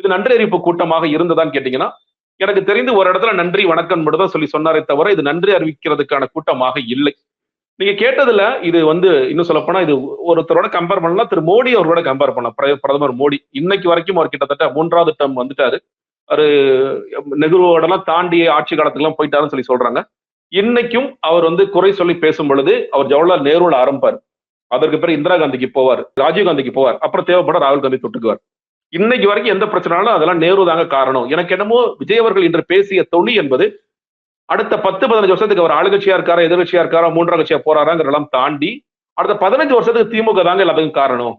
இது நன்றி அறிவிப்பு கூட்டமாக இருந்ததான்னு கேட்டீங்கன்னா, எனக்கு தெரிந்து ஒரு இடத்துல நன்றி வணக்கம் மட்டும் தான் சொல்லி சொன்னாரே தவிர, இது நன்றி அறிவிக்கிறதுக்கான கூட்டமாக இல்லை. நீங்க கேட்டதுல இது இன்னும் சொல்லப்போனா இது ஒருத்தரோட கம்பேர் பண்ணலாம், திரு மோடி அவரோட கம்பேர் பண்ணலாம். பிரதமர் மோடி இன்னைக்கு வரைக்கும் அவர் கிட்டத்தட்ட 3வது டேர்ம் வந்துட்டாரு. அவரு நெஹ்ருவோடலாம் தாண்டி ஆட்சி காலத்துக்குலாம் போயிட்டாருன்னு சொல்லி சொல்றாங்க. இன்னைக்கும் அவர் குறை சொல்லி பேசும் பொழுது அவர் ஜவஹர்லால் நேருல ஆரம்பிப்பார். அதற்கு பிறகு இந்திரா காந்திக்கு போவார், ராஜீவ் காந்திக்கு போவார், அப்புறம் தேவைப்பட ராகுல் காந்தி தொட்டுக்குவார். இன்னைக்கு வரைக்கும் எந்த பிரச்சனாலும் அதெல்லாம் நேரு தாங்க காரணம். எனக்கு என்னமோ விஜய் அவர்கள் இன்று பேசிய தொனி என்பது அடுத்த 10-15 வருஷத்துக்கு அவர் ஆளுங்கட்சியா இருக்காரா, எதிர்கட்சியா இருக்காரா, மூன்றாம் கட்சியா போறாராங்கிறதெல்லாம் தாண்டி அடுத்த 15 வருஷத்துக்கு திமுக தாங்க எல்லாத்துக்கும் காரணம்.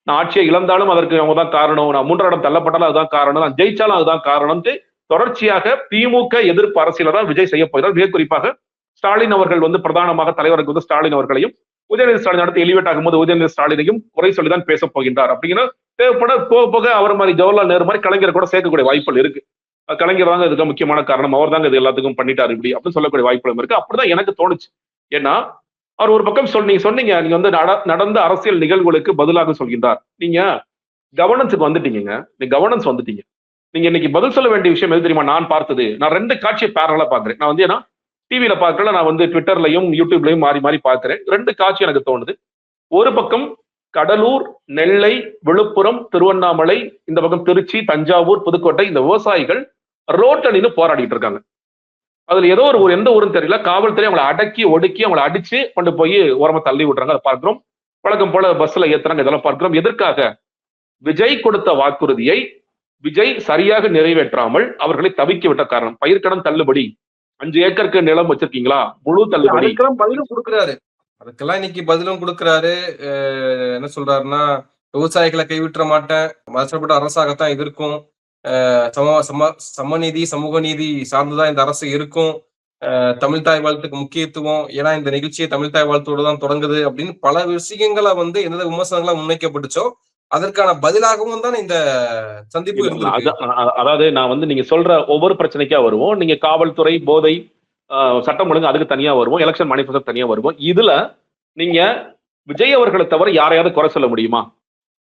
நான் ஆட்சியை இழந்தாலும் அதற்கு அவங்க தான் காரணம், நான் 3ஆம் இடம் தள்ளப்பட்டாலும் அதுதான் காரணம், நான் ஜெயிச்சாலும் அதுதான் காரணம். தொடர்ச்சியாக திமுக எதிர்ப்பு அரசியல தான் விஜய் செய்ய போகிறார். மிக குறிப்பாக ஸ்டாலின் அவர்கள் பிரதானமாக தலைவருக்கு ஸ்டாலின் அவர்களையும், உதயநிதி ஸ்டாலின் அடுத்து எலிவேட் ஆகும்போது உதயநிதி ஸ்டாலினையும் குறை சொல்லிதான் பேச போகின்றார். அப்படின்னா தேவைப்பட போக போக அவர் மாதிரி ஜவஹர்லால் நேரு மாதிரி கலைஞர் கூட சேர்க்கக்கூடிய வாய்ப்புகள் இருக்கு. கலைஞர் தாங்க இதுக்கு முக்கியமான காரணம், அவர் தாங்க இது எல்லாத்துக்கும் பண்ணிட்டாரு இப்படி அப்படின்னு சொல்லக்கூடிய வாய்ப்புகளும் இருக்கு. அப்படிதான் எனக்கு தோணுச்சு. ஏன்னா அவர் ஒரு பக்கம் சொன்னீங்க நீங்க நடந்த அரசியல் நிகழ்வுகளுக்கு பதிலாக சொல்கின்றார். நீங்க கவர்னன்ஸுக்கு வந்துட்டீங்க, நீங்க கவர்னன்ஸ் வந்துட்டீங்க. நீங்க இன்னைக்கு பதில் சொல்ல வேண்டிய விஷயம் எது தெரியுமா? நான் பார்த்தது, நான் 2 காட்சியை பேரலா பாக்குறேன். நான் ஏன்னா டிவியில பார்க்கல, நான் ட்விட்டர்லயும் யூடியூப்லயும் மாறி மாறி பார்க்கிறேன். 2 காட்சி எனக்கு தோணுது. ஒரு பக்கம் கடலூர், நெல்லை, விழுப்புரம், திருவண்ணாமலை, இந்த பக்கம் திருச்சி, தஞ்சாவூர், புதுக்கோட்டை இந்த விவசாயிகள் ரோட்ல நின்று போராடிட்டு இருக்காங்க. அதுல ஏதோ ஒரு எந்த ஊருன்னு தெரியல, காவல்துறை அவங்களை அடக்கி ஒடுக்கி அவங்களை அடிச்சு கொண்டு போய் ஓரமா தள்ளி விடுறாங்க. அதை பார்க்கிறோம். வழக்கம் போல பஸ்ல ஏத்துறாங்க. இதெல்லாம் பார்க்கிறோம். எதற்காக? விஜய் கொடுத்த வாக்குறுதியை விஜய் சரியாக நிறைவேற்றாமல் அவர்களை தவிக்க விட்ட காரணம். பயிர்க்கடன் தள்ளுபடி, 5 ஏக்கருக்கு நிலம் வச்சிருக்கீங்களா, முழு தள்ளுபடி. பதிலும் கொடுக்கிறாரு, அதுக்கெல்லாம் இன்னைக்கு பதிலும் கொடுக்கிறாரு. என்ன சொல்றாருன்னா, விவசாயிகளை கைவிட்ட மாட்டேன், மதச்சார்பற்ற அரசாகத்தான் இது இருக்கும், சமநீதி சமூக நீதி சார்ந்துதான் இந்த அரசு இருக்கும், தமிழ் தாய் வாழ்த்துக்கு முக்கியத்துவம், ஏன்னா இந்த நிகழ்ச்சியை தமிழ் தாய் வாழ்த்தோடு தான் தொடங்குது அப்படின்னு பல விஷயங்களை எந்த விமர்சனங்களா முன்வைக்கப்பட்டுச்சோ அதற்கான பதிலாகவும் தான் இந்த சந்திப்பு இருந்தது. அதாவது நான் நீங்க சொல்ற ஒவ்வொரு பிரச்சனைக்கா வருவோம். நீங்க காவல்துறை, போதை, சட்டம் ஒழுங்கு அதுக்கு தனியா வருவோம், எலெக்ஷன் மேனிஃபெஸ்டோ தனியா வருவோம். இதுல நீங்க விஜய் அவர்களை தவிர யாரையாவது குறை சொல்ல முடியுமா?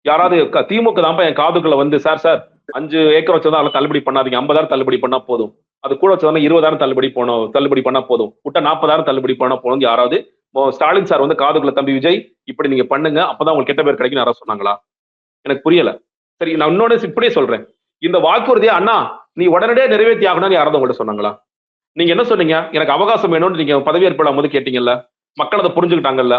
யாராவது திமுக தான் என் காதுக்குள்ள சார் 5 ஏக்கர் வச்சதான் அதெல்லாம் தள்ளுபடி பண்ணாதீங்க, 50,000 தள்ளுபடி பண்ணா போதும், அது கூட வச்சதான 20,000 தள்ளுபடி பண்ணா போதும், விட்ட 40,000 தள்ளுபடி பண்ணா போதும். யாராவது ஸ்டாலின் சார் காதுக்குள்ள தம்பி விஜய் இப்படி நீங்க பண்ணுங்க அப்பதான் உங்களுக்கு கெட்ட பேர் கிடைக்கும் யாராவது சொன்னாங்களா? எனக்கு புரியல. சரி, நான் இன்னொன்னு இப்படியே சொல்றேன். இந்த வாக்குறுதியை அண்ணா நீ உடனடியே நிறைவேற்றி ஆகணும்னு யாராவது உங்கள்ட்ட சொன்னாங்களா? நீங்க என்ன சொன்னீங்க? எனக்கு அவகாசம் வேணும்னு நீங்க பதவியேற்பு போது கேட்டீங்கல்ல, மக்கள் அதை புரிஞ்சுக்கிட்டாங்கல்ல.